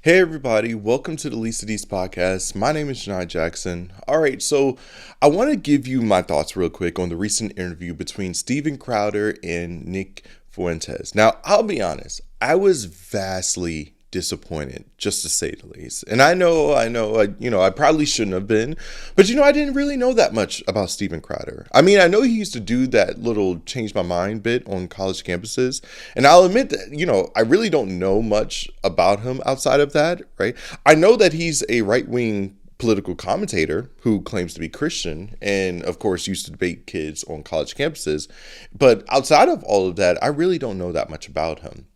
Hey everybody, welcome to the Least of These podcast. My name is Jayni Jackson. All right, so I want to give you my thoughts real quick on the recent interview between Steven Crowder and Nick Fuentes. Now, I'll be honest, I was vastly disappointed, just to say the least. And I know, I probably shouldn't have been, but I didn't really know that much about Steven Crowder. I mean, I know he used to do that little change my mind bit on college campuses, and I'll admit that, I really don't know much about him outside of that, right? I know that he's a right-wing political commentator who claims to be Christian and, of course, used to debate kids on college campuses, but outside of all of that, I really don't know that much about him.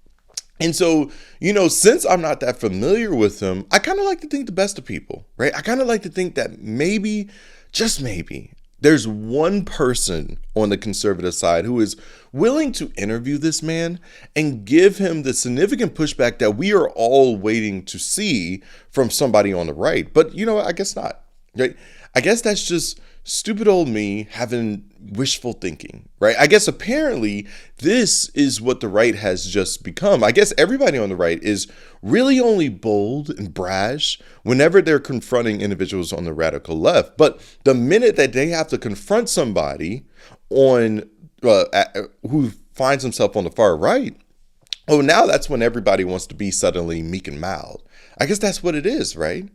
And so, since I'm not that familiar with him, I kind of like to think the best of people, right? I kind of like to think that maybe, just maybe, there's one person on the conservative side who is willing to interview this man and give him the significant pushback that we are all waiting to see from somebody on the right. But, I guess not, right? I guess that's just stupid old me having wishful thinking, right? I guess apparently this is what the right has just become. I guess everybody on the right is really only bold and brash whenever they're confronting individuals on the radical left. But the minute that they have to confront somebody on who finds himself on the far right, now that's when everybody wants to be suddenly meek and mild. I guess that's what it is, right?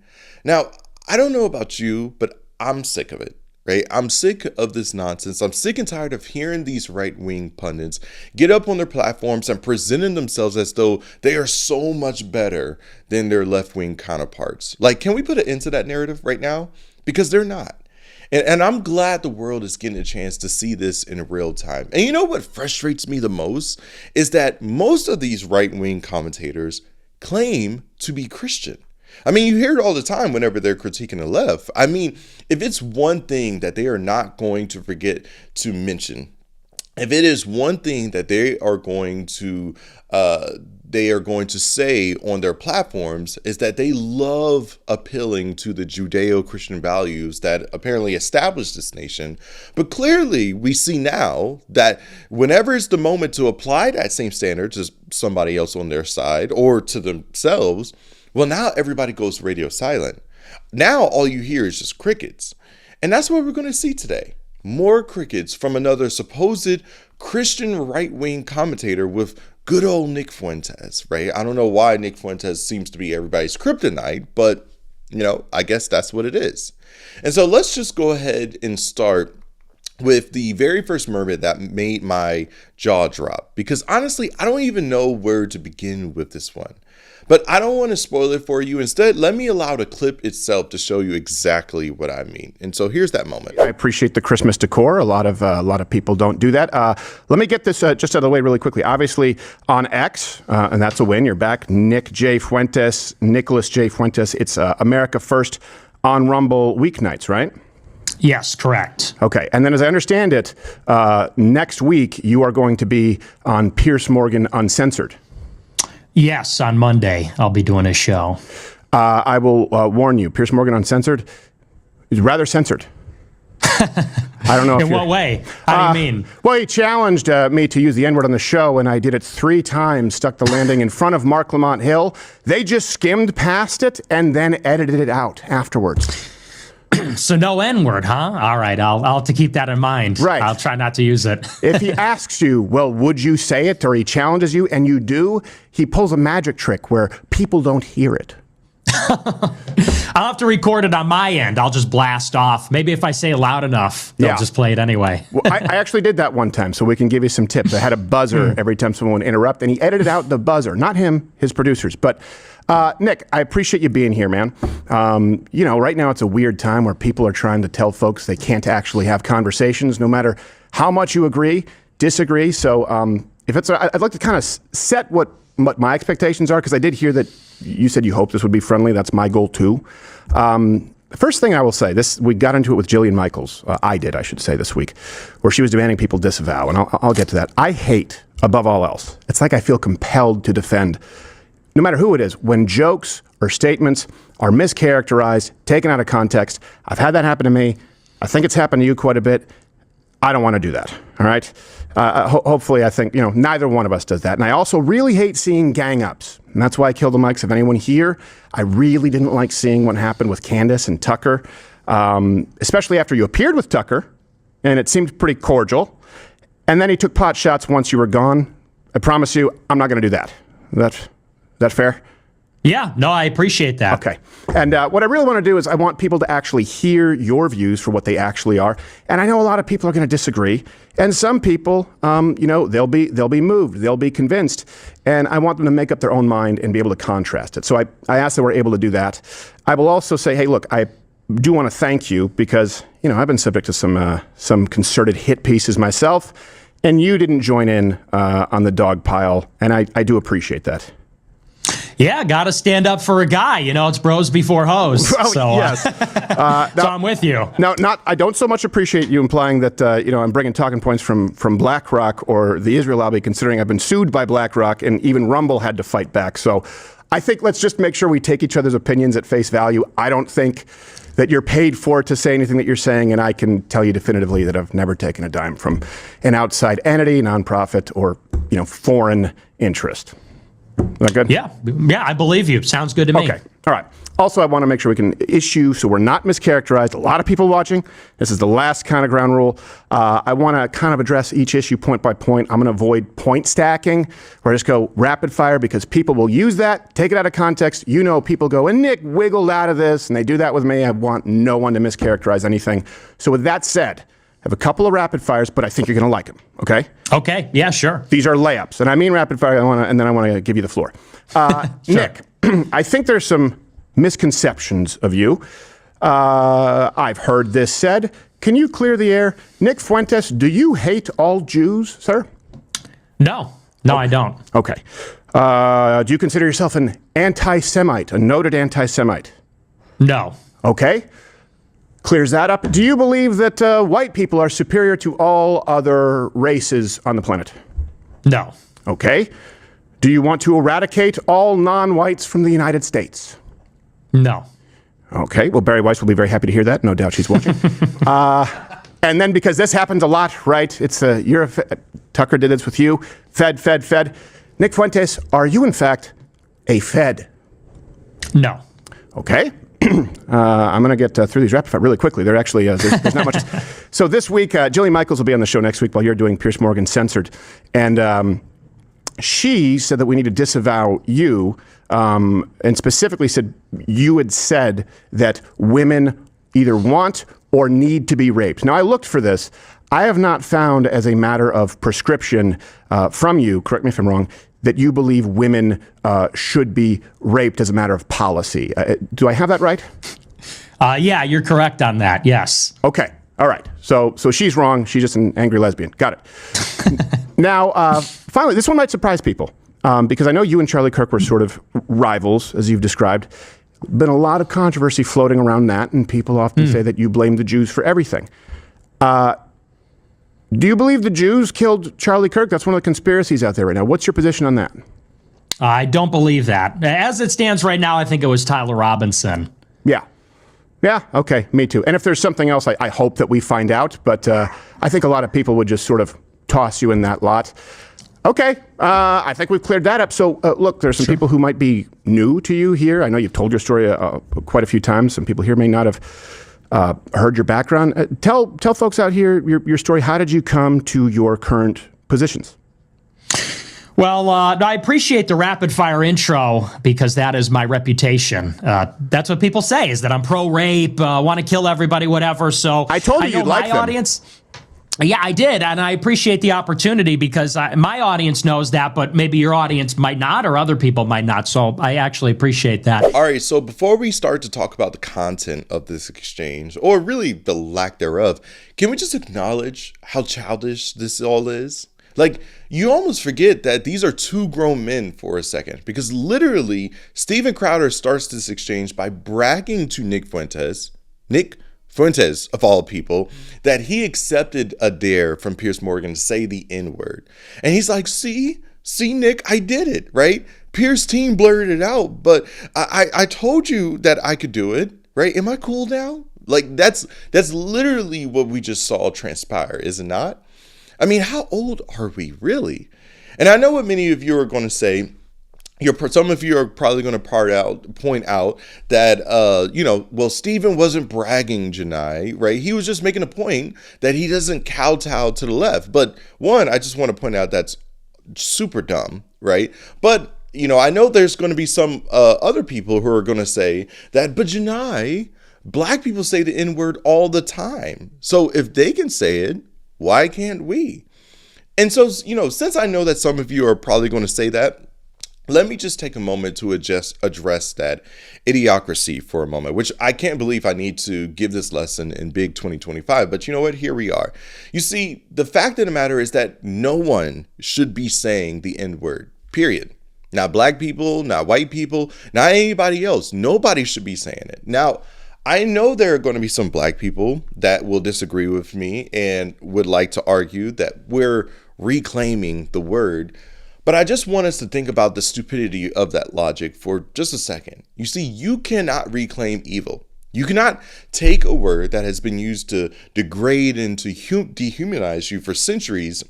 Now, I don't know about you, but I'm sick of it. Right? I'm sick of this nonsense. I'm sick and tired of hearing these right-wing pundits get up on their platforms and presenting themselves as though they are so much better than their left-wing counterparts. Like, can we put an end to that narrative right now? Because they're not. And I'm glad the world is getting a chance to see this in real time. And you know what frustrates me the most is that most of these right-wing commentators claim to be Christian. I mean, you hear it all the time whenever they're critiquing the left. I mean, if it's one thing that they are not going to forget to mention, if it is one thing that they are going to say on their platforms, is that they love appealing to the Judeo-Christian values that apparently established this nation. But clearly, we see now that whenever it's the moment to apply that same standard to somebody else on their side or to themselves, well, now everybody goes radio silent. Now all you hear is just crickets. And that's what we're going to see today. More crickets from another supposed Christian right-wing commentator with good old Nick Fuentes, right? I don't know why Nick Fuentes seems to be everybody's kryptonite, but, I guess that's what it is. And so let's just go ahead and start with the very first moment that made my jaw drop. Because honestly, I don't even know where to begin with this one. But I don't want to spoil it for you. Instead, let me allow the clip itself to show you exactly what I mean. And so here's that moment. I appreciate the Christmas decor. A lot of people don't do that. Let me get this just out of the way really quickly. Obviously, on X, and that's a win. You're back. Nicholas J. Fuentes. It's America First on Rumble weeknights, right? Yes, correct. Okay. And then as I understand it, next week you are going to be on Piers Morgan Uncensored. Yes, on Monday, I'll be doing a show. I will warn you, Piers Morgan Uncensored is rather censored. I don't know. In what way? How do you mean? Well, he challenged me to use the N-word on the show, and I did it 3 times, stuck the landing in front of Mark Lamont Hill. They just skimmed past it and then edited it out afterwards. So no N-word, huh? All right, I'll have to keep that in mind. Right. I'll try not to use it. If he asks you, well, would you say it, or he challenges you, and you do, he pulls a magic trick where people don't hear it. I'll have to record it on my end. I'll just blast off. Maybe if I say it loud enough, they'll just play it anyway. Well, I actually did that one time, so we can give you some tips. I had a buzzer every time someone would interrupt, and he edited out the buzzer. Not him, his producers. But Nick, I appreciate you being here, man. Right now it's a weird time where people are trying to tell folks they can't actually have conversations, no matter how much you agree, disagree. So I'd like to kind of set what my expectations are, because I did hear that you said you hope this would be friendly. That's my goal too. The first thing I will say, we got into it with Jillian Michaels. I should say, this week, where she was demanding people disavow, and I'll get to that. I hate, above all else, it's like I feel compelled to defend, no matter who it is, when jokes or statements are mischaracterized, taken out of context. I've had that happen to me. I think it's happened to you quite a bit. I don't want to do that. All right. Hopefully, I think, neither one of us does that. And I also really hate seeing gang ups. And that's why I killed the mics. If anyone here, I really didn't like seeing what happened with Candace and Tucker, especially after you appeared with Tucker, and it seemed pretty cordial. And then he took pot shots once you were gone. I promise you, I'm not going to do that. That fair? Yeah, no, I appreciate that. Okay. And what I really want to do is I want people to actually hear your views for what they actually are. And I know a lot of people are going to disagree. And some people, they'll be moved. They'll be convinced. And I want them to make up their own mind and be able to contrast it. So I ask that we're able to do that. I will also say, hey, look, I do want to thank you because, I've been subject to some concerted hit pieces myself. And you didn't join in on the dog pile. And I do appreciate that. Yeah, got to stand up for a guy. It's bros before hoes. Oh, so, yes. So I'm with you. No, I don't so much appreciate you implying that, I'm bringing talking points from BlackRock or the Israel lobby, considering I've been sued by BlackRock and even Rumble had to fight back. So I think let's just make sure we take each other's opinions at face value. I don't think that you're paid for to say anything that you're saying, and I can tell you definitively that I've never taken a dime from an outside entity, nonprofit, or, foreign interest. Is that good? Yeah, I believe you. Sounds good to me. Okay, all right. Also, I want to make sure we can issue so we're not mischaracterized. A lot of people watching. This is the last kind of ground rule. I want to kind of address each issue point by point. I'm going to avoid point stacking or just go rapid fire because people will use that, take it out of context. People go, and Nick wiggled out of this, and they do that with me. I want no one to mischaracterize anything. So with that said, I have a couple of rapid fires, but I think you're going to like them, okay? Okay, yeah, sure. These are layups, and I mean rapid fire, and then I want to give you the floor. Sure. Nick, I think there's some misconceptions of you. I've heard this said. Can you clear the air? Nick Fuentes, do you hate all Jews, sir? No, I don't. Okay. Do you consider yourself an anti-Semite, a noted anti-Semite? No. Okay. Clears that up. Do you believe that white people are superior to all other races on the planet? No. Okay. Do you want to eradicate all non-whites from the United States? No. Okay. Well, Barry Weiss will be very happy to hear that. No doubt she's watching. And then because this happens a lot, right? It's Tucker did this with you. Fed. Nick Fuentes, are you in fact a Fed? No. Okay. I'm going to get through these rapid fire really quickly. They're actually, there's not much. So this week, Jillian Michaels will be on the show next week while you're doing Piers Morgan Censored. And she said that we need to disavow you, and specifically said you had said that women either want or need to be raped. Now, I looked for this. I have not found as a matter of prescription from you, correct me if I'm wrong, that you believe women should be raped as a matter of policy. Do I have that right? Yeah, you're correct on that. Yes. Okay. All right. So she's wrong. She's just an angry lesbian. Got it. Now, finally, this one might surprise people because I know you and Charlie Kirk were sort of rivals, as you've described. Been a lot of controversy floating around that, and people often say that you blame the Jews for everything. Do you believe the Jews killed Charlie Kirk? That's one of the conspiracies out there right now. What's your position on that? I don't believe that. As it stands right now, I think it was Tyler Robinson. Yeah. Yeah, okay, me too. And if there's something else, I hope that we find out. But I think a lot of people would just sort of toss you in that lot. Okay, I think we've cleared that up. So, look, there's some people who might be new to you here. I know you've told your story quite a few times. Some people here may not have heard your background. Tell folks out here your story. How did you come to your current positions? Well, I appreciate the rapid fire intro because that is my reputation. That's what people say is that I'm pro-rape, want to kill everybody, whatever. So I told you you'd like them. Audience. Yeah, I did, and I appreciate the opportunity because my audience knows that, but maybe your audience might not, or other people might not. So I actually appreciate that. All right, so before we start to talk about the content of this exchange, or really the lack thereof, can we just acknowledge how childish this all is? Like, you almost forget that these are two grown men for a second, because literally, Steven Crowder starts this exchange by bragging to Nick Fuentes of all people, that he accepted a dare from Piers Morgan to say the N-word. And he's like, see, Nick, I did it, right? Piers' team blurted it out, but I told you that I could do it, right? Am I cool now? Like, that's literally what we just saw transpire, is it not? I mean, how old are we really? And I know what many of you are going to say. Some of you are probably going to point out that, well, Stephen wasn't bragging, Jayni, right? He was just making a point that he doesn't kowtow to the left. But one, I just want to point out that's super dumb, right? But, I know there's going to be some other people who are going to say that, but Jayni, black people say the N-word all the time. So if they can say it, why can't we? And so, since I know that some of you are probably going to say that, let me just take a moment to address that idiocracy for a moment, which I can't believe I need to give this lesson in Big 2025. But you know what? Here we are. You see, the fact of the matter is that no one should be saying the N-word, period. Not black people, not white people, not anybody else. Nobody should be saying it. Now, I know there are going to be some black people that will disagree with me and would like to argue that we're reclaiming the word. But I just want us to think about the stupidity of that logic for just a second. You see, you cannot reclaim evil. You cannot take a word that has been used to degrade and to dehumanize you for centuries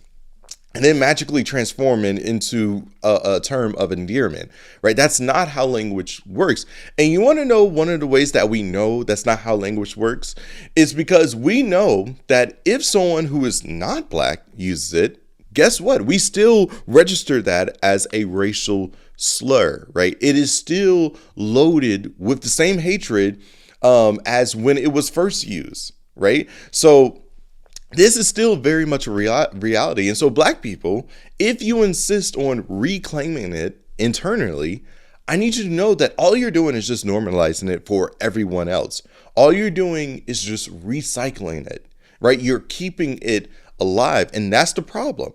and then magically transform it into a term of endearment, right? That's not how language works. And you want to know one of the ways that we know that's not how language works is because we know that if someone who is not black uses it, guess what? We still register that as a racial slur, right? It is still loaded with the same hatred as when it was first used, right? So this is still very much a reality. And so black people, if you insist on reclaiming it internally, I need you to know that all you're doing is just normalizing it for everyone else. All you're doing is just recycling it, right? You're keeping it alive. And that's the problem.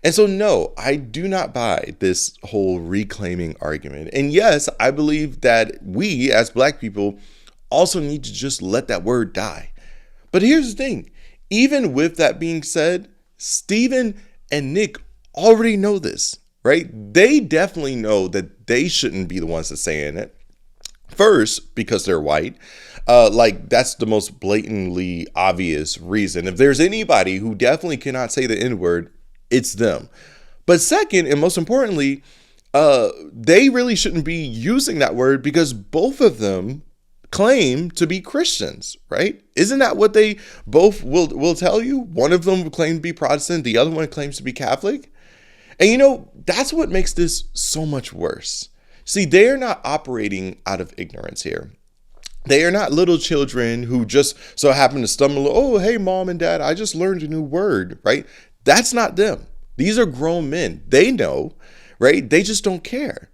And so, no, I do not buy this whole reclaiming argument. And yes, I believe that we as black people also need to just let that word die. But here's the thing. Even with that being said, Stephen and Nick already know this, right? They definitely know that they shouldn't be the ones that's saying it. First, because they're white. That's the most blatantly obvious reason. If there's anybody who definitely cannot say the N-word, it's them. But second, and most importantly, they really shouldn't be using that word because both of them claim to be Christians, right? Isn't that what they both will tell you? One of them will claim to be Protestant, the other one claims to be Catholic. And that's what makes this so much worse. See, they are not operating out of ignorance here. They are not little children who just so happen to stumble, oh, hey, mom and dad, I just learned a new word, right? That's not them. These are grown men. They know, right? They just don't care.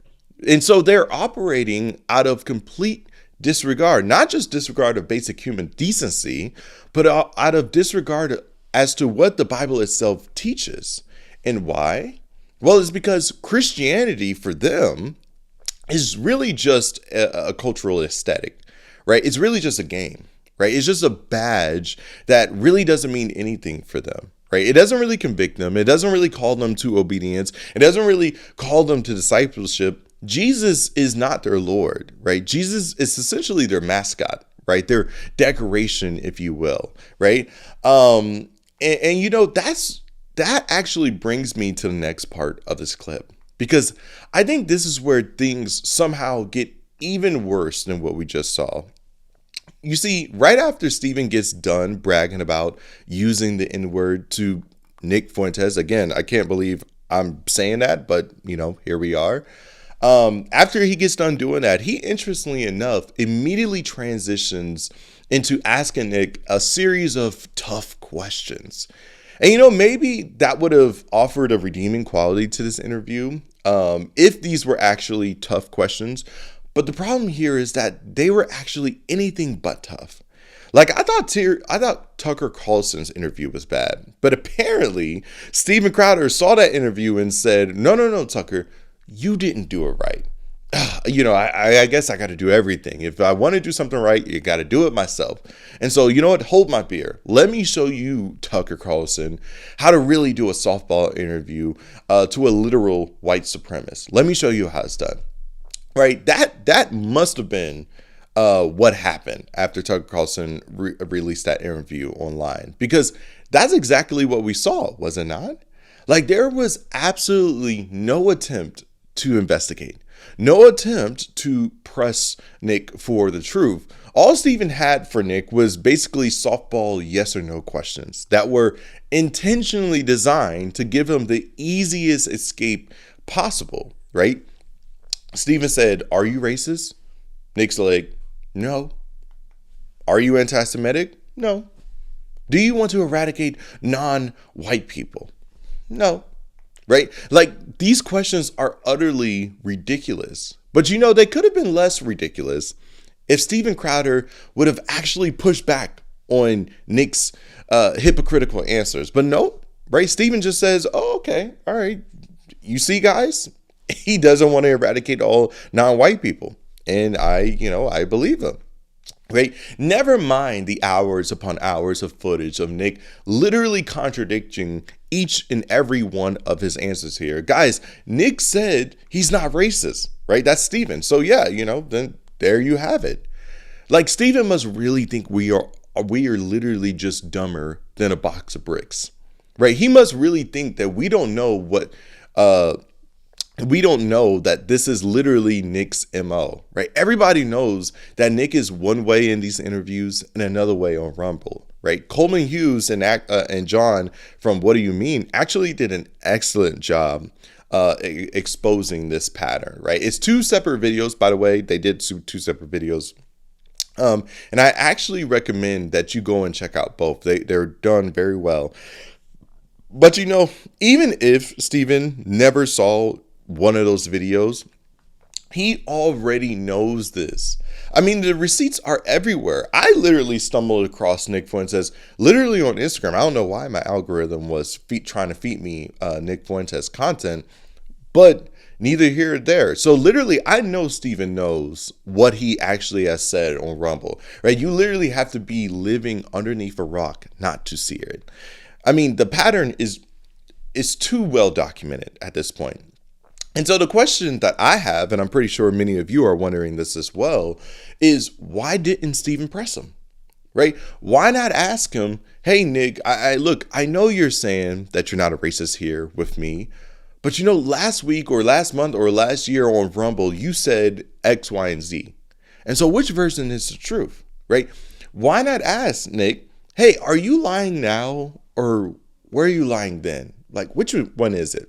And so they're operating out of complete disregard, not just disregard of basic human decency, but out of disregard as to what the Bible itself teaches. And why? Well, it's because Christianity for them is really just a cultural aesthetic, right? It's really just a game, right? It's just a badge that really doesn't mean anything for them, right? It doesn't really convict them. It doesn't really call them to obedience. It doesn't really call them to discipleship. Jesus is not their Lord, right? Jesus is essentially their mascot, right? Their decoration, if you will, right? That actually brings me to the next part of this clip, because I think this is where things somehow get even worse than what we just saw. You see, right after Stephen gets done bragging about using the N-word to Nick Fuentes, again, I can't believe I'm saying that, but here we are. After he gets done doing that, he, interestingly enough, immediately transitions into asking Nick a series of tough questions. And, maybe that would have offered a redeeming quality to this interview if these were actually tough questions. But the problem here is that they were actually anything but tough. I thought Tucker Carlson's interview was bad. But apparently, Steven Crowder saw that interview and said, no, Tucker, you didn't do it right. I guess I got to do everything. If I want to do something right, you got to do it myself. And so, you know what? Hold my beer. Let me show you, Tucker Carlson, how to really do a softball interview to a literal white supremacist. Let me show you how it's done. Right? That must have been what happened after Tucker Carlson released that interview online, because That's exactly what we saw, was it not? Like, there was absolutely no attempt to investigate, no attempt to press Nick for the truth. All Steven had for Nick was basically softball yes or no questions that were intentionally designed to give him the easiest escape possible, right? Steven said, "Are you racist?" Nick's like, "No." "Are you anti-Semitic?" "No." "Do you want to eradicate non-white people?" "No." Right? Like, these questions are utterly ridiculous. But they could have been less ridiculous if Steven Crowder would have actually pushed back on Nick's hypocritical answers. But nope, right? Steven just says, "Oh, okay, all right. You see, guys, he doesn't want to eradicate all non-white people." And I believe him. Right? Never mind the hours upon hours of footage of Nick literally contradicting each and every one of his answers here. Guys, Nick said he's not racist, right? That's Steven. So yeah, then there you have it. Like, Steven must really think we are literally just dumber than a box of bricks, right? He must really think that we don't know that this is literally Nick's MO, right? Everybody knows that Nick is one way in these interviews and another way on Rumble, right? Coleman Hughes and John from What Do You Mean actually did an excellent job exposing this pattern, right? It's two separate videos, by the way. They did two separate videos. And I actually recommend that you go and check out both. They're done very well. But even if Steven never saw one of those videos, he already knows this. I mean, the receipts are everywhere. I literally stumbled across Nick Fuentes literally on Instagram. I don't know why my algorithm was trying to feed me Nick Fuentes content, but neither here or there. So literally, I know Steven knows what he actually has said on Rumble, right? You literally have to be living underneath a rock not to see it. I mean, the pattern is too well documented at this point. And so the question that I have, and I'm pretty sure many of you are wondering this as well, is why didn't Steven press him, right? Why not ask him, "Hey, Nick, I know you're saying that you're not a racist here with me, but last week or last month or last year on Rumble, you said X, Y, and Z. And so which version is the truth, right?" Why not ask Nick, "Hey, are you lying now or were you lying then? Like, which one is it?"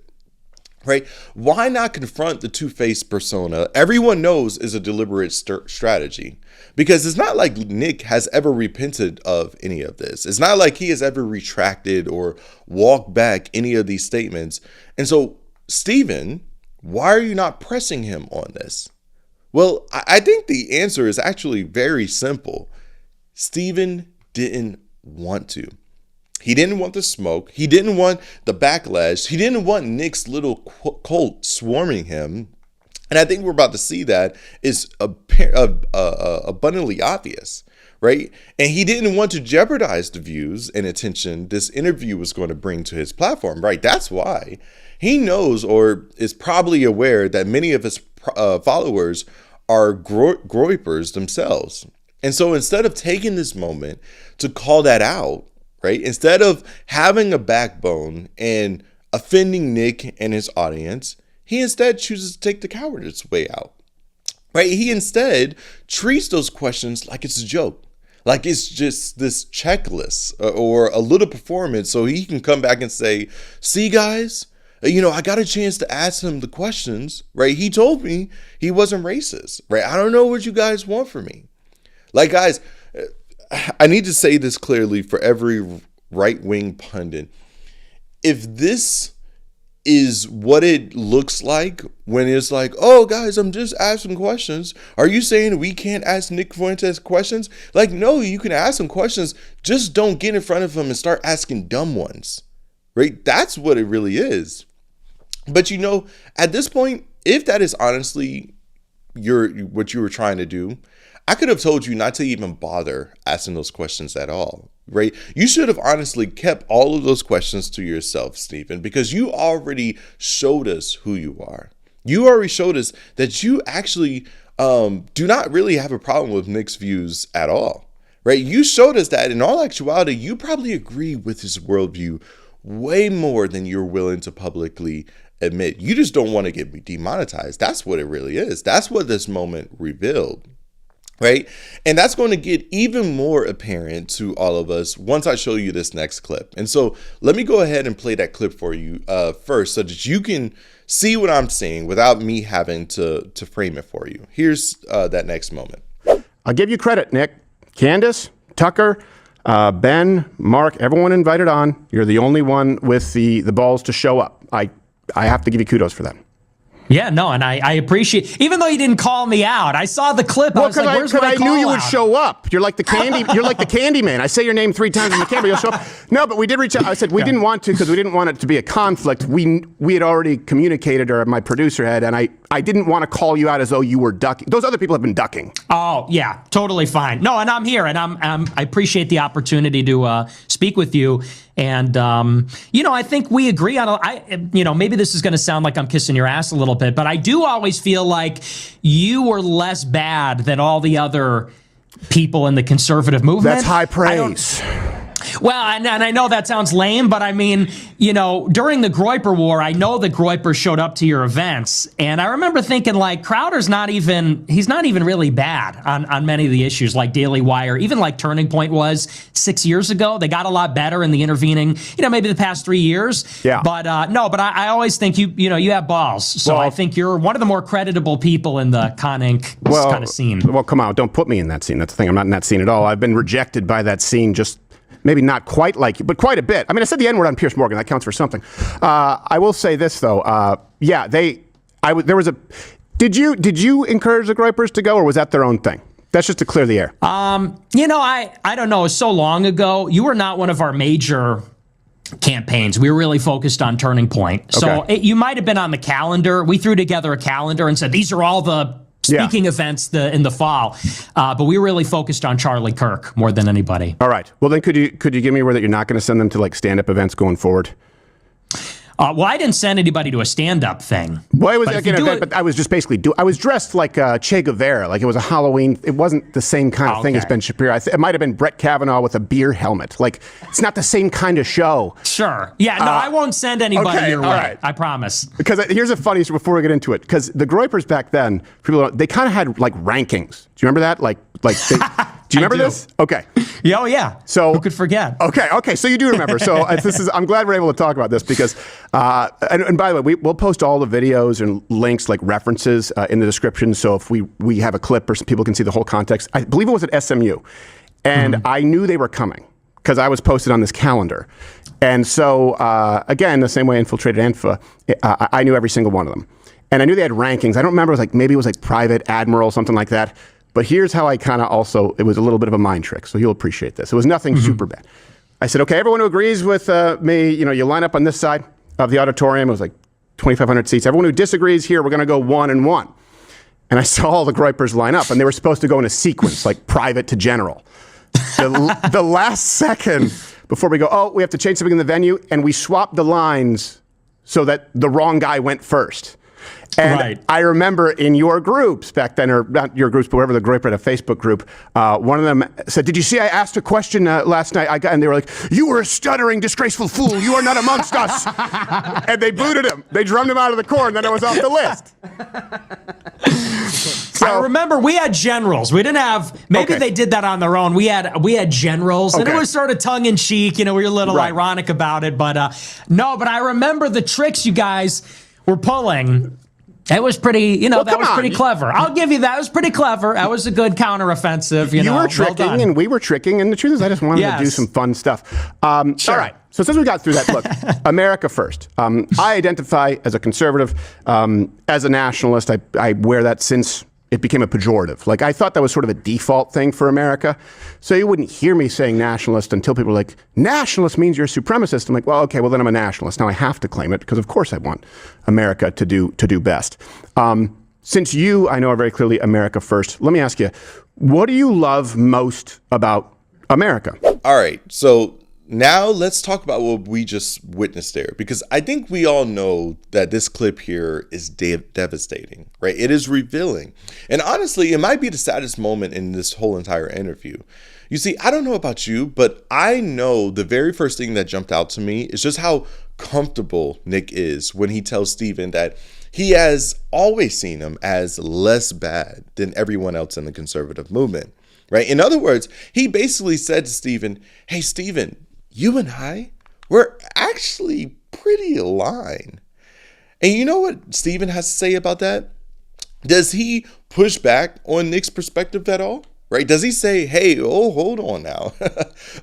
Right? Why not confront the two-faced persona everyone knows is a deliberate strategy? Because it's not like Nick has ever repented of any of this. It's not like he has ever retracted or walked back any of these statements. And so, Steven, why are you not pressing him on this? Well, I think the answer is actually very simple. Steven didn't want to. He didn't want the smoke. He didn't want the backlash. He didn't want Nick's little cult swarming him. And I think we're about to see that is abundantly obvious, right? And he didn't want to jeopardize the views and attention this interview was going to bring to his platform, right? That's why he knows or is probably aware that many of his followers are groypers themselves. And so instead of taking this moment to call that out, right? Instead of having a backbone and offending Nick and his audience, he instead chooses to take the cowardice way out, right? He instead treats those questions like it's a joke, like it's just this checklist or a little performance so he can come back and say, "See, guys, I got a chance to ask him the questions, right? He told me he wasn't racist, right? I don't know what you guys want from me." Like, guys, I need to say this clearly for every right-wing pundit. If this is what it looks like when it's like, "Oh, guys, I'm just asking questions. Are you saying we can't ask Nick Fuentes questions?" Like, no, you can ask him questions. Just don't get in front of him and start asking dumb ones, right? That's what it really is. But at this point, if that is honestly what you were trying to do, I could have told you not to even bother asking those questions at all, right? You should have honestly kept all of those questions to yourself, Steven, because you already showed us who you are. You already showed us that you actually do not really have a problem with Nick's views at all, right? You showed us that in all actuality, you probably agree with his worldview way more than you're willing to publicly admit. You just don't want to get demonetized. That's what it really is. That's what this moment revealed, right? And that's going to get even more apparent to all of us once I show you this next clip. And so let me go ahead and play that clip for you first so that you can see what I'm saying without me having to frame it for you. Here's that next moment. I'll give you credit, Nick. Candace, Tucker, Ben, Mark, everyone invited on. You're the only one with the balls to show up. I have to give you kudos for that. Yeah, no, and I appreciate, even though you didn't call me out, I saw the clip. Well, I was like, where's my I knew you call would out? show up. You're like the candy. You're like the candy man. I say your name 3 times in the camera, you'll show up. No, but we did reach out. I said we didn't want to because we didn't want it to be a conflict. We had already communicated, or my producer had, and I didn't want to call you out as though you were ducking. Those other people have been ducking. Oh yeah, totally fine. No, and I'm here, and I appreciate the opportunity to speak with you. And I think we agree on. Maybe this is going to sound like I'm kissing your ass a little bit, but I do always feel like you were less bad than all the other people in the conservative movement. That's high praise. Well, and I know that sounds lame, but I mean, during the Groyper War, I know that Groyper showed up to your events, and I remember thinking, like, Crowder's he's not even really bad on many of the issues, like Daily Wire, even like Turning Point was 6 years ago. They got a lot better in the intervening, maybe the past 3 years. Yeah. But I always think you have balls. So I think you're one of the more creditable people in the Con Inc. kind of scene. Well, come on, don't put me in that scene. That's the thing. I'm not in that scene at all. I've been rejected by that scene, just maybe not quite like you, but quite a bit. I mean, I said the N-word on Piers Morgan. That counts for something. I will say this, though. Did you encourage the Groypers to go, or was that their own thing? That's just to clear the air. I don't know. It was so long ago. You were not one of our major campaigns. We were really focused on Turning Point. So you might have been on the calendar. We threw together a calendar and said, these are all the speaking events in the fall, but we were really focused on Charlie Kirk more than anybody. All right. Well, then could you give me a word that you're not going to send them to like stand-up events going forward? Well, I didn't send anybody to a stand-up thing. Well, it was like an event, but I was just basically I was dressed like Che Guevara, like it was a Halloween. It wasn't the same kind of thing as Ben Shapiro. It might have been Brett Kavanaugh with a beer helmet. Like, it's not the same kind of show. Sure. Yeah. No, I won't send anybody your way. Right. I promise. Because here's a funny story before we get into it. Because the Groypers back then, they kind of had like rankings. Do you remember that? Do you remember this? Okay. Oh yeah. So who could forget? Okay. So you do remember. So I'm glad we're able to talk about this because, and by the way, we'll post all the videos and links, like references, in the description. So if we have a clip or some people can see the whole context. I believe it was at SMU, and I knew they were coming because I was posted on this calendar. And so again, the same way I infiltrated ANFA, I knew every single one of them, and I knew they had rankings. I don't remember. Maybe it was like Private Admiral, something like that. But here's how I kind of also, it was a little bit of a mind trick, so you'll appreciate this. It was nothing super bad. I said, okay, everyone who agrees with me, you line up on this side of the auditorium. It was like 2,500 seats. Everyone who disagrees here, we're going to go 1 and 1. And I saw all the Groypers line up, and they were supposed to go in a sequence, like private to general. The last second before we go, we have to change something in the venue, and we swapped the lines so that the wrong guy went first. And I remember in your groups back then, or not your groups, but whatever the Groyper had a Facebook group, one of them said, did you see I asked a question last night? And they were like, you were a stuttering, disgraceful fool. You are not amongst us. And they booted him. They drummed him out of the corps, and then it was off the list. So, I remember we had generals. We didn't have, maybe they did that on their own. We had generals, and it was sort of tongue in cheek. We were a little ironic about it, but but I remember the tricks you guys were pulling. It was pretty, that was pretty clever. I'll give you that. It was pretty clever. That was a good counteroffensive. You were tricking, and we were tricking, and the truth is I just wanted to do some fun stuff. Sure. All right. So since we got through that, look, America first. I identify as a conservative, as a nationalist. I wear that since it became a pejorative. Like, I thought that was sort of a default thing for America. So you wouldn't hear me saying nationalist until people were like, nationalist means you're a supremacist. I'm like, well, okay, well then I'm a nationalist. Now I have to claim it because of course I want America to do best. Since you, I know, are very clearly America first, let me ask you, what do you love most about America? All right. So now let's talk about what we just witnessed there, because I think we all know that this clip here is devastating, right? It is revealing. And honestly, it might be the saddest moment in this whole entire interview. You see, I don't know about you, but I know the very first thing that jumped out to me is just how comfortable Nick is when he tells Steven that he has always seen him as less bad than everyone else in the conservative movement, right? In other words, he basically said to Steven, hey, Steven, you and I, we're actually pretty aligned. And you know what Steven has to say about that? Does he push back on Nick's perspective at all? Right? Does he say, hey, oh, hold on now.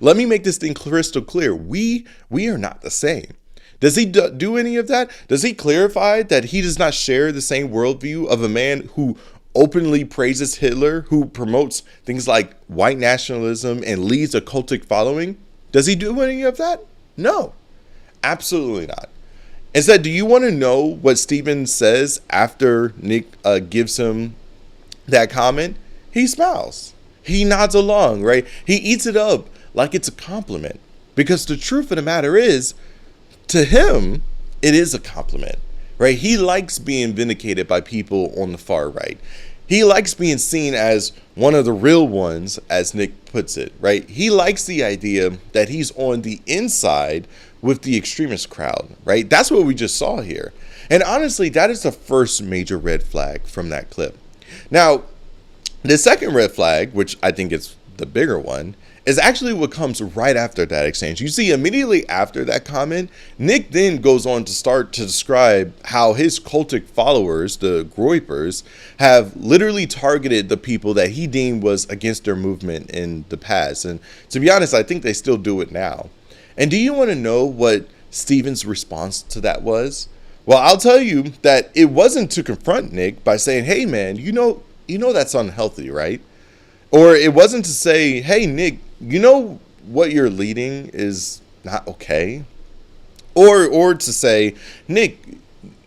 Let me make this thing crystal clear. We are not the same. Does he do any of that? Does he clarify that he does not share the same worldview of a man who openly praises Hitler, who promotes things like white nationalism and leads a cultic following? Does he do any of that? No, absolutely not. Instead, do you want to know what Steven says after Nick gives him that comment? He smiles. He nods along, right? He eats it up like it's a compliment. Because the truth of the matter is, to him, it is a compliment, right? He likes being vindicated by people on the far right. He likes being seen as one of the real ones, as Nick puts it, right? He likes the idea that he's on the inside with the extremist crowd, right? That's what we just saw here. And honestly, that is the first major red flag from that clip. Now, the second red flag, which I think is the bigger one, is actually what comes right after that exchange. You see, immediately after that comment, Nick then goes on to start to describe how his cultic followers, the Groypers, have literally targeted the people that he deemed was against their movement in the past. And to be honest, I think they still do it now. And do you want to know what Steven's response to that was? Well, I'll tell you that it wasn't to confront Nick by saying, hey man, you know that's unhealthy, right? Or it wasn't to say, hey, Nick, you know what you're leading is not okay. Or to say, Nick,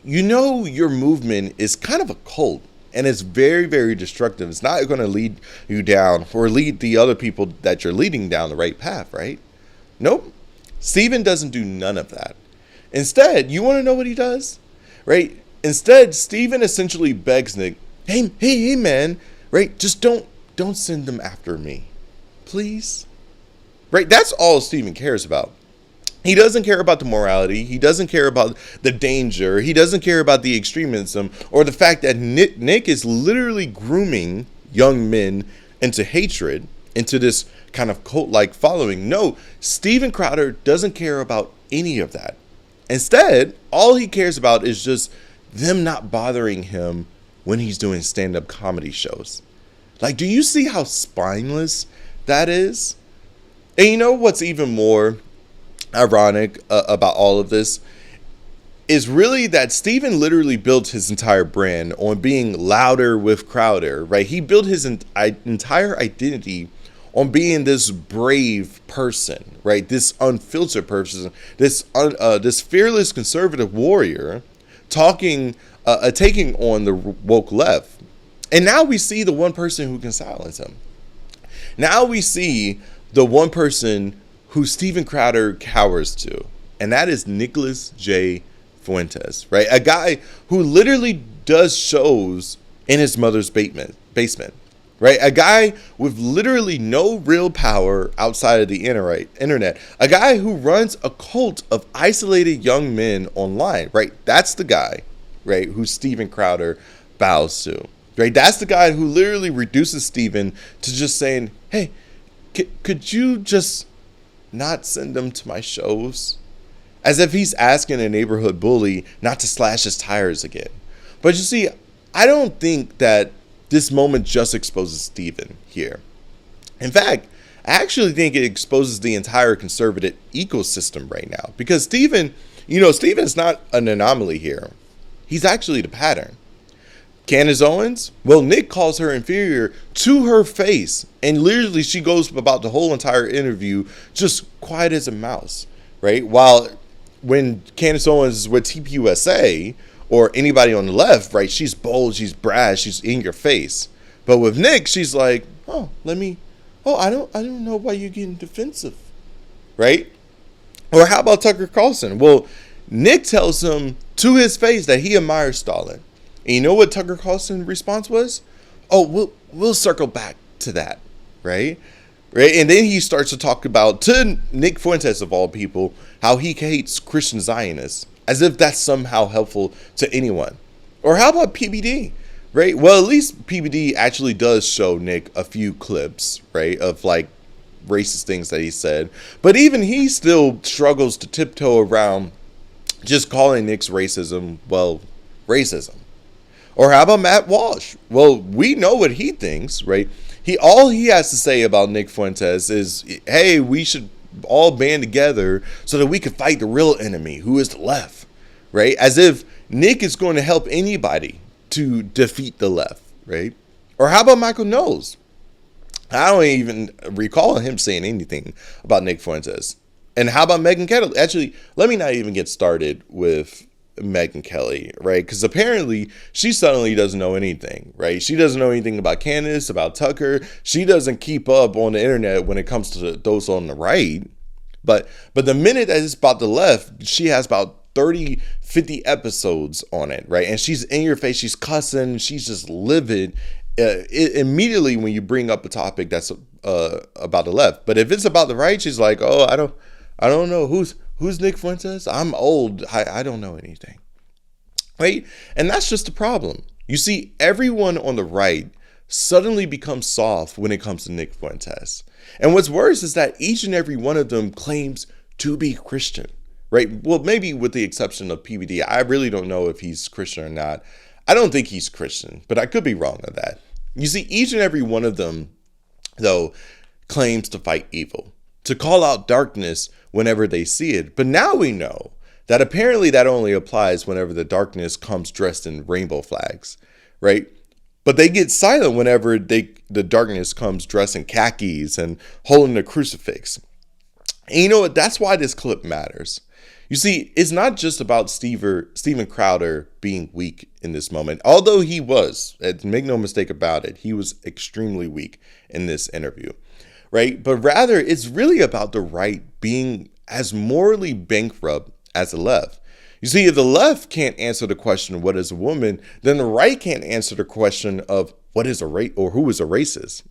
you know your movement is kind of a cult and it's very, very destructive. It's not going to lead you down or lead the other people that you're leading down the right path, right? Nope. Steven doesn't do none of that. Instead, you want to know what he does? Right? Instead, Steven essentially begs Nick, hey, man, right? Just don't send them after me, please. Right? That's all Steven cares about. He doesn't care about the morality. He doesn't care about the danger. He doesn't care about the extremism or the fact that Nick is literally grooming young men into hatred, into this kind of cult-like following. No, Steven Crowder doesn't care about any of that. Instead, all he cares about is just them not bothering him when he's doing stand-up comedy shows. Like, do you see how spineless that is? And you know what's even more ironic about all of this is really that Steven literally built his entire brand on being louder with Crowder, right? He built his entire identity on being this brave person, right? This unfiltered person, this fearless conservative warrior taking on the woke left. And now we see the one person who can silence him. Now we see the one person who Steven Crowder cowers to, and that is Nicholas J. Fuentes, right? A guy who literally does shows in his mother's basement, right? A guy with literally no real power outside of the internet. A guy who runs a cult of isolated young men online, right? That's the guy, right, who Steven Crowder bows to, right? That's the guy who literally reduces Steven to just saying, hey, could you just not send them to my shows? As if he's asking a neighborhood bully not to slash his tires again. But you see, I don't think that this moment just exposes Steven here. In fact, I actually think it exposes the entire conservative ecosystem right now. Because Steven is not an anomaly here. He's actually the pattern. Candace Owens? Well, Nick calls her inferior to her face. And literally she goes about the whole entire interview just quiet as a mouse, right? While when Candace Owens is with TPUSA or anybody on the left, right, she's bold, she's brash, she's in your face. But with Nick, she's like, I don't know why you're getting defensive, right? Or how about Tucker Carlson? Well, Nick tells him to his face that he admires Stalin. And you know what Tucker Carlson's response was? Oh, we'll circle back to that, right? Right, and then he starts to talk about, to Nick Fuentes of all people, how he hates Christian Zionists, as if that's somehow helpful to anyone. Or how about PBD, right? Well, at least PBD actually does show Nick a few clips, right, of like racist things that he said. But even he still struggles to tiptoe around just calling Nick's racism, well, racism. Or how about Matt Walsh? Well, we know what he thinks, right? All he has to say about Nick Fuentes is, hey, we should all band together so that we can fight the real enemy, who is the left, right? As if Nick is going to help anybody to defeat the left, right? Or how about Michael Knowles? I don't even recall him saying anything about Nick Fuentes. And how about Megyn Kelly? Actually, let me not even get started with Megyn Kelly, right? Because apparently she suddenly doesn't know anything, right? She doesn't know anything about Candace, about Tucker. She doesn't keep up on the internet when it comes to those on the right. But the minute that it's about the left, she has about 30, 50 episodes on it, right? And she's in your face, she's cussing, she's just livid. Immediately when you bring up a topic that's about the left. But if it's about the right, she's like, oh, I don't know who's Nick Fuentes. I'm old. I don't know anything, right? And that's just the problem. You see, everyone on the right suddenly becomes soft when it comes to Nick Fuentes. And what's worse is that each and every one of them claims to be Christian, right? Well, maybe with the exception of PBD. I really don't know if he's Christian or not. I don't think he's Christian, but I could be wrong on that. You see, each and every one of them, though, claims to fight evil, to call out darkness whenever they see it. But now we know that apparently that only applies whenever the darkness comes dressed in rainbow flags, right? But they get silent whenever the darkness comes dressed in khakis and holding a crucifix. And you know what? That's why this clip matters. You see, it's not just about Steven Crowder being weak in this moment, although he was, make no mistake about it, he was extremely weak in this interview, right? But rather, it's really about the right being as morally bankrupt as the left. You see, if the left can't answer the question, what is a woman, then the right can't answer the question of what is a race or who is a racist.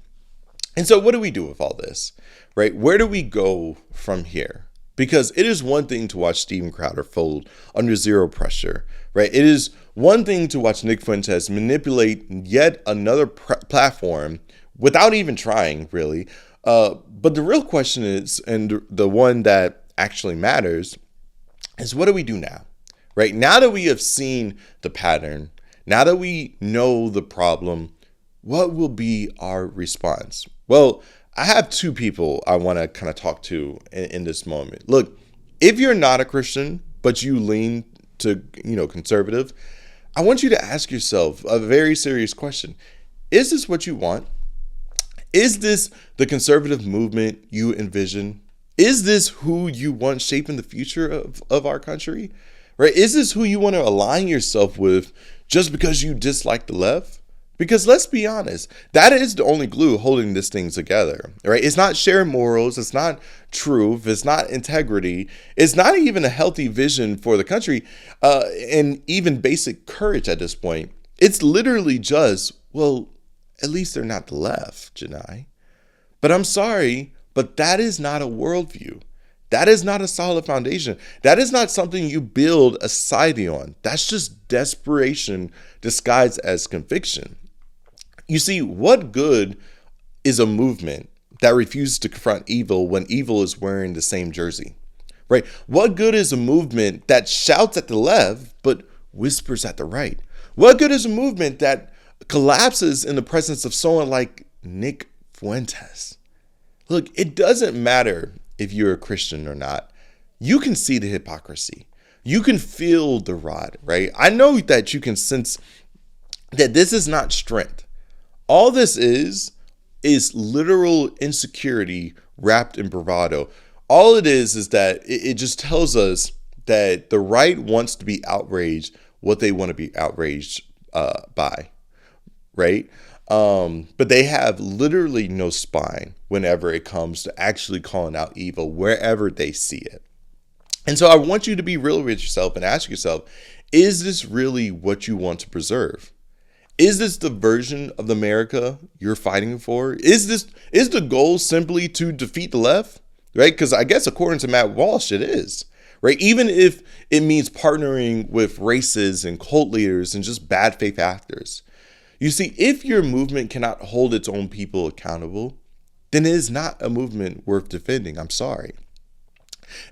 And so what do we do with all this, right? Where do we go from here? Because it is one thing to watch Steven Crowder fold under zero pressure, right? It is one thing to watch Nick Fuentes manipulate yet another platform without even trying, really. But the real question is, and the one that actually matters, is what do we do now, right? Now that we have seen the pattern, now that we know the problem, what will be our response? Well, I have two people I want to kind of talk to in this moment. Look, if you're not a Christian, but you lean to, conservative, I want you to ask yourself a very serious question. Is this what you want? Is this the conservative movement you envision? Is this who you want shaping the future of our country? Right? Is this who you want to align yourself with just because you dislike the left? Because let's be honest, that is the only glue holding this thing together, right? It's not shared morals. It's not truth. It's not integrity. It's not even a healthy vision for the country and even basic courage at this point. It's literally just, well, at least they're not the left, Jayni. But I'm sorry, but that is not a worldview. That is not a solid foundation. That is not something you build a society on. That's just desperation disguised as conviction. You see, what good is a movement that refuses to confront evil when evil is wearing the same jersey, right? What good is a movement that shouts at the left but whispers at the right? What good is a movement that collapses in the presence of someone like Nick Fuentes? Look, it doesn't matter if you're a Christian or not. You can see the hypocrisy. You can feel the rot, right? I know that you can sense that this is not strength. All this is literal insecurity wrapped in bravado. All it is that it just tells us that the right wants to be outraged what they want to be outraged by, right? But they have literally no spine whenever it comes to actually calling out evil wherever they see it. And so I want you to be real with yourself and ask yourself, is this really what you want to preserve? Is this the version of the America you're fighting for? Is the goal simply to defeat the left? Right? Because I guess according to Matt Walsh, it is. Right? Even if it means partnering with racists and cult leaders and just bad faith actors. You see, if your movement cannot hold its own people accountable, then it is not a movement worth defending. I'm sorry.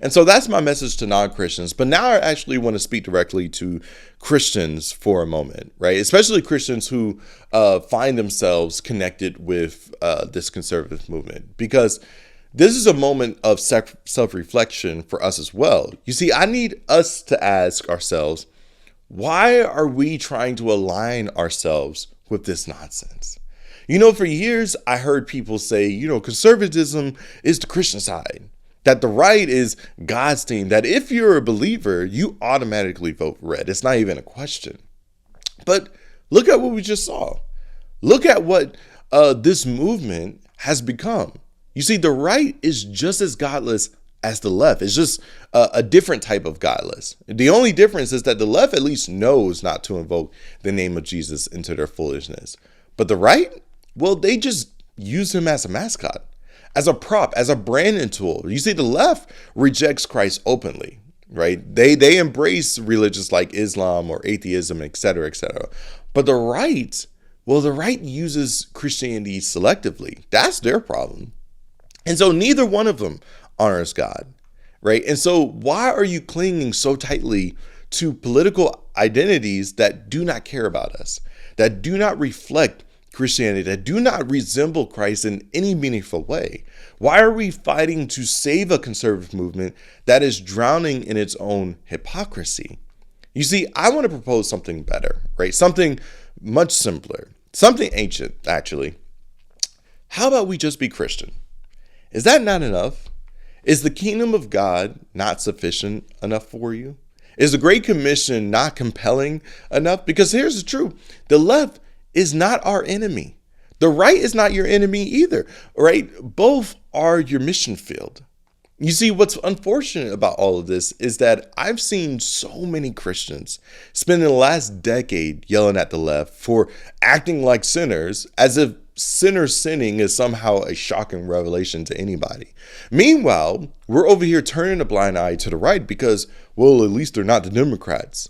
And so that's my message to non-Christians. But now I actually want to speak directly to Christians for a moment, right? Especially Christians who find themselves connected with this conservative movement, because this is a moment of self-reflection for us as well. You see, I need us to ask ourselves, why are we trying to align ourselves with this nonsense? For years, I heard people say, conservatism is the Christian side. That the right is God's team, that if you're a believer, you automatically vote red. It's not even a question. But look at what we just saw. Look at what this movement has become. You see, the right is just as godless as the left. It's just a different type of godless. The only difference is that the left at least knows not to invoke the name of Jesus into their foolishness. But the right, well, they just use him as a mascot, as a prop, as a branding tool. You see, the left rejects Christ openly, right? They embrace religions like Islam or atheism, et cetera, et cetera. But the right, well, the right uses Christianity selectively. That's their problem. And so neither one of them honors God, right? And so why are you clinging so tightly to political identities that do not care about us, that do not reflect Christianity, that do not resemble Christ in any meaningful way? Why are we fighting to save a conservative movement that is drowning in its own hypocrisy? You see, I want to propose something better, right? Something much simpler, something ancient, actually. How about we just be Christian? Is that not enough? Is the kingdom of God not sufficient enough for you? Is the Great Commission not compelling enough? Because here's the truth. The left is not our enemy. The right is not your enemy either, right? Both are your mission field. You see, what's unfortunate about all of this is that I've seen so many Christians spending the last decade yelling at the left for acting like sinners, as if sinners sinning is somehow a shocking revelation to anybody. Meanwhile, we're over here turning a blind eye to the right because, well, at least they're not the Democrats.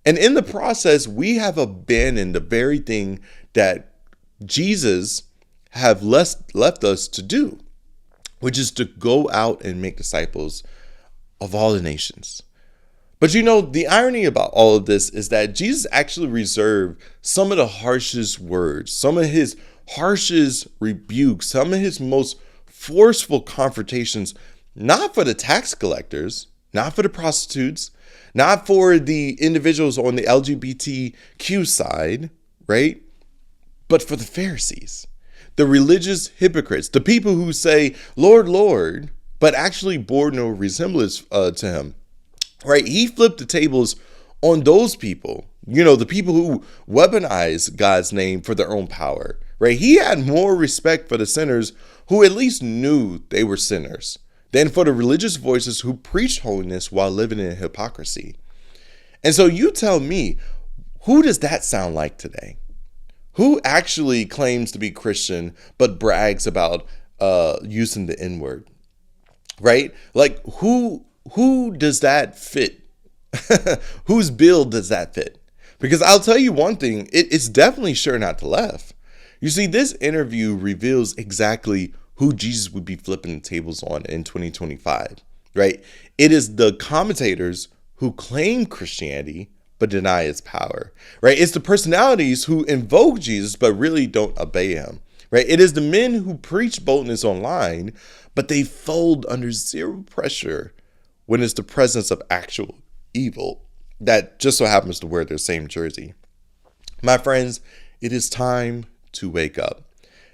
And in the process, we have abandoned the very thing that Jesus have left us to do, which is to go out and make disciples of all the nations. But the irony about all of this is that Jesus actually reserved some of the harshest words, some of his harshest rebukes, some of his most forceful confrontations, not for the tax collectors, not for the prostitutes, not for the individuals on the LGBTQ side, right? But for the Pharisees, the religious hypocrites, the people who say, Lord, Lord, but actually bore no resemblance to him, right? He flipped the tables on those people, the people who weaponize God's name for their own power, right? He had more respect for the sinners who at least knew they were sinners than for the religious voices who preached holiness while living in hypocrisy. And so you tell me, who does that sound like today? Who actually claims to be Christian but brags about using the N-word, right? Like who does that fit? Whose bill does that fit? Because I'll tell you one thing, it's definitely sure not the left. You see, this interview reveals exactly who Jesus would be flipping the tables on in 2025, right? It is the commentators who claim Christianity but deny its power, right? It's the personalities who invoke Jesus but really don't obey him, right? It is the men who preach boldness online, but they fold under zero pressure when it's the presence of actual evil that just so happens to wear their same jersey. My friends, it is time to wake up.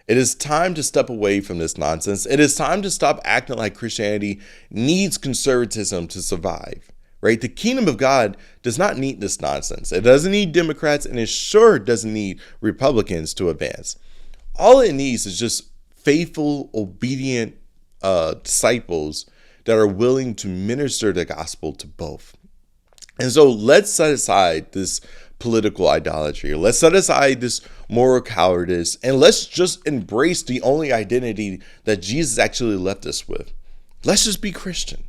It is time to step away from this nonsense. It is time to stop acting like Christianity needs conservatism to survive, right? The kingdom of God does not need this nonsense. It doesn't need Democrats, and it sure doesn't need Republicans to advance. All it needs is just faithful, obedient disciples that are willing to minister the gospel to both. And so let's set aside this political idolatry. Let's set aside this moral cowardice, and let's just embrace the only identity that Jesus actually left us with. Let's just be Christian.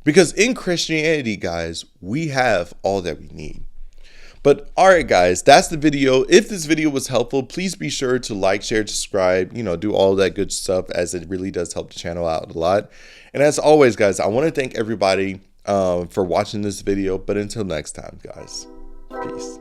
Because in Christianity, guys, we have all that we need. But all right, guys, that's the video. If this video was helpful, please be sure to like, share, subscribe, do all that good stuff, as it really does help the channel out a lot. And as always, guys, I want to thank everybody for watching this video. But until next time, guys, peace.